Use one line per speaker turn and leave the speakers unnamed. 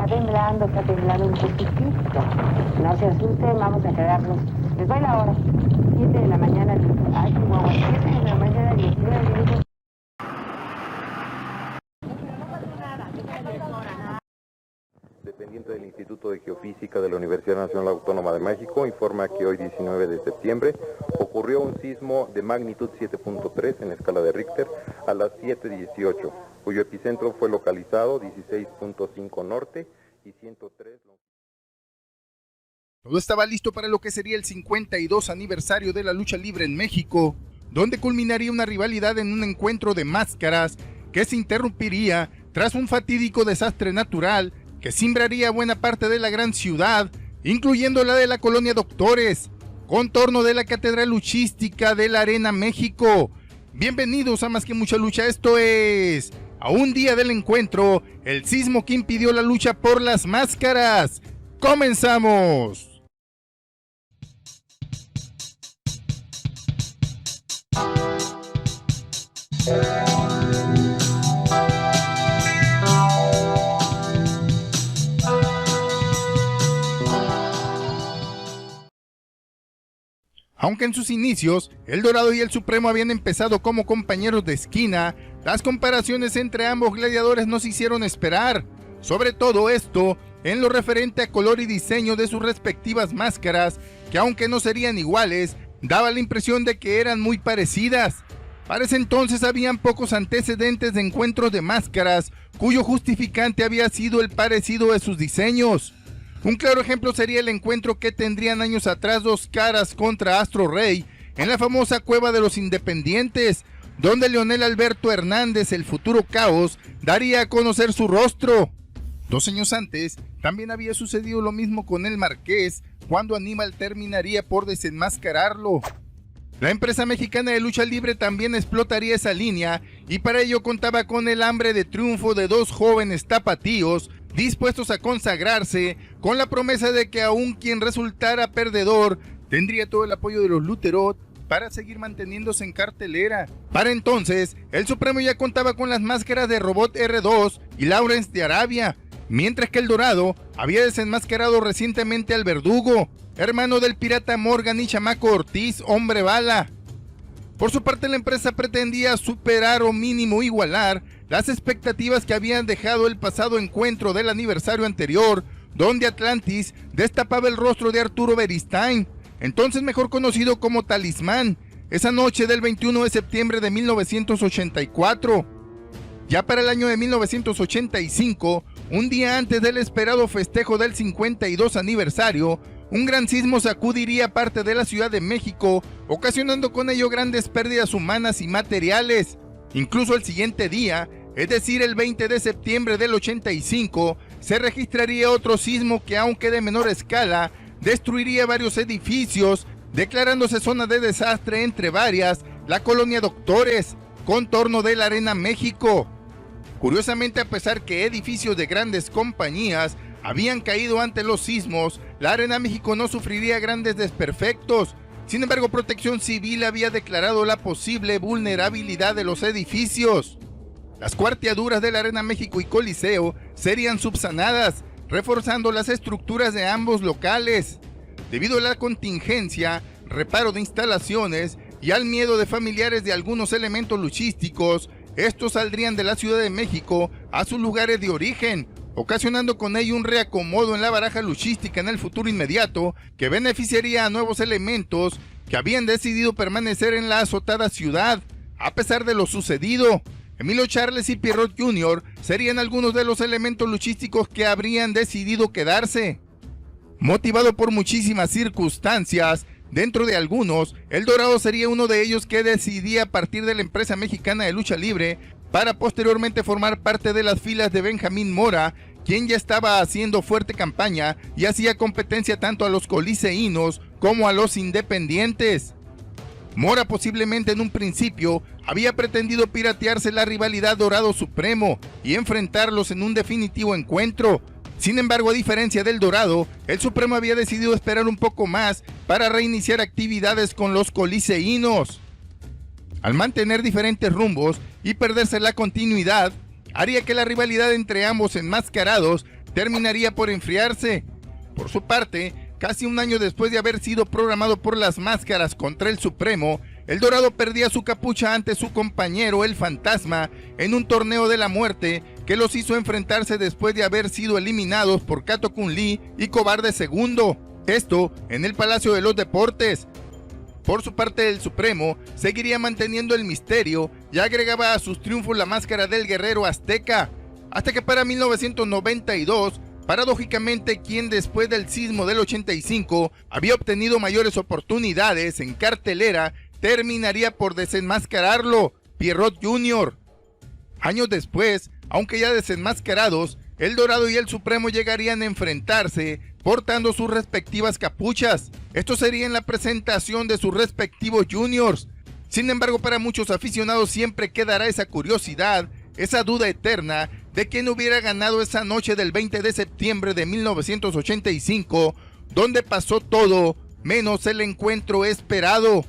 está temblando un poquitito. No se asusten, vamos a quedarnos. Les doy la hora. 7 de la mañana, 7 de la mañana, 19 minutos.
Dependiente del Instituto de Geofísica de la Universidad Nacional Autónoma de México, informa que hoy 19 de septiembre ocurrió un sismo de magnitud 7.3 en la escala de Richter a las 7:18, cuyo epicentro fue localizado 16.5 norte y 103...
Todo estaba listo para lo que sería el 52 aniversario de la lucha libre en México, donde culminaría una rivalidad en un encuentro de máscaras que se interrumpiría tras un fatídico desastre natural que cimbraría buena parte de la gran ciudad, incluyendo la de la colonia Doctores, contorno de la Catedral Luchística de la Arena México. Bienvenidos a Más que Mucha Lucha, esto es, a un día del encuentro, el sismo que impidió la lucha por las máscaras. ¡Comenzamos! Aunque en sus inicios, El Dorado y el Supremo habían empezado como compañeros de esquina, las comparaciones entre ambos gladiadores no se hicieron esperar. Sobre todo esto, en lo referente a color y diseño de sus respectivas máscaras, que aunque no serían iguales, daba la impresión de que eran muy parecidas. Para ese entonces habían pocos antecedentes de encuentros de máscaras, cuyo justificante había sido el parecido de sus diseños. Un claro ejemplo sería el encuentro que tendrían años atrás Dos Caras contra Astro Rey en la famosa Cueva de los Independientes, donde Leonel Alberto Hernández, el futuro Caos, daría a conocer su rostro. 2 años antes, también había sucedido lo mismo con el Marqués, cuando Aníbal terminaría por desenmascararlo. La empresa mexicana de lucha libre también explotaría esa línea, y para ello contaba con el hambre de triunfo de 2 jóvenes tapatíos, dispuestos a consagrarse, con la promesa de que aun quien resultara perdedor, tendría todo el apoyo de los Luterot para seguir manteniéndose en cartelera. Para entonces, el Supremo ya contaba con las máscaras de Robot R2 y Lawrence de Arabia, mientras que El Dorado había desenmascarado recientemente al Verdugo, hermano del pirata Morgan y Chamaco Ortiz, Hombre Bala. Por su parte, la empresa pretendía superar o mínimo igualar las expectativas que habían dejado el pasado encuentro del aniversario anterior, donde Atlantis destapaba el rostro de Arturo Beristain, entonces mejor conocido como Talismán, esa noche del 21 de septiembre de 1984. Ya para el año de 1985, un día antes del esperado festejo del 52 aniversario, un gran sismo sacudiría parte de la Ciudad de México, ocasionando con ello grandes pérdidas humanas y materiales. Incluso el siguiente día, es decir, el 20 de septiembre del 85, se registraría otro sismo que, aunque de menor escala, destruiría varios edificios, declarándose zona de desastre entre varias la colonia Doctores, contorno de la Arena México. Curiosamente, a pesar que edificios de grandes compañías habían caído ante los sismos, la Arena México no sufriría grandes desperfectos. Sin embargo, Protección Civil había declarado la posible vulnerabilidad de los edificios. Las cuarteaduras de la Arena México y Coliseo serían subsanadas, reforzando las estructuras de ambos locales. Debido a la contingencia, reparo de instalaciones y al miedo de familiares de algunos elementos luchísticos, estos saldrían de la Ciudad de México a sus lugares de origen, ocasionando con ello un reacomodo en la baraja luchística en el futuro inmediato que beneficiaría a nuevos elementos que habían decidido permanecer en la azotada ciudad, a pesar de lo sucedido. Emilio Charles y Pierrot Jr. serían algunos de los elementos luchísticos que habrían decidido quedarse. Motivado por muchísimas circunstancias, dentro de algunos, El Dorado sería uno de ellos que decidía partir de la empresa mexicana de lucha libre para posteriormente formar parte de las filas de Benjamín Mora, quien ya estaba haciendo fuerte campaña y hacía competencia tanto a los coliseínos como a los independientes. Mora posiblemente en un principio había pretendido piratearse la rivalidad Dorado Supremo y enfrentarlos en un definitivo encuentro. Sin embargo, a diferencia del Dorado, el Supremo había decidido esperar un poco más para reiniciar actividades con los coliseínos. Al mantener diferentes rumbos y perderse la continuidad, haría que la rivalidad entre ambos enmascarados terminaría por enfriarse. Por su parte, casi un año después de haber sido programado por las máscaras contra el Supremo, el Dorado perdía su capucha ante su compañero el Fantasma en un torneo de la muerte que los hizo enfrentarse después de haber sido eliminados por Kato Kun Lee y Cobarde II. Esto en el Palacio de los Deportes. Por su parte, el Supremo seguiría manteniendo el misterio y agregaba a sus triunfos la máscara del guerrero azteca, hasta que para 1992, paradójicamente, quien después del sismo del 85 había obtenido mayores oportunidades en cartelera, terminaría por desenmascararlo, Pierrot Jr. Años después, aunque ya desenmascarados, el Dorado y el Supremo llegarían a enfrentarse portando sus respectivas capuchas. Esto sería en la presentación de sus respectivos juniors. Sin embargo, para muchos aficionados siempre quedará esa curiosidad, esa duda eterna de quién hubiera ganado esa noche del 20 de septiembre de 1985, donde pasó todo menos el encuentro esperado.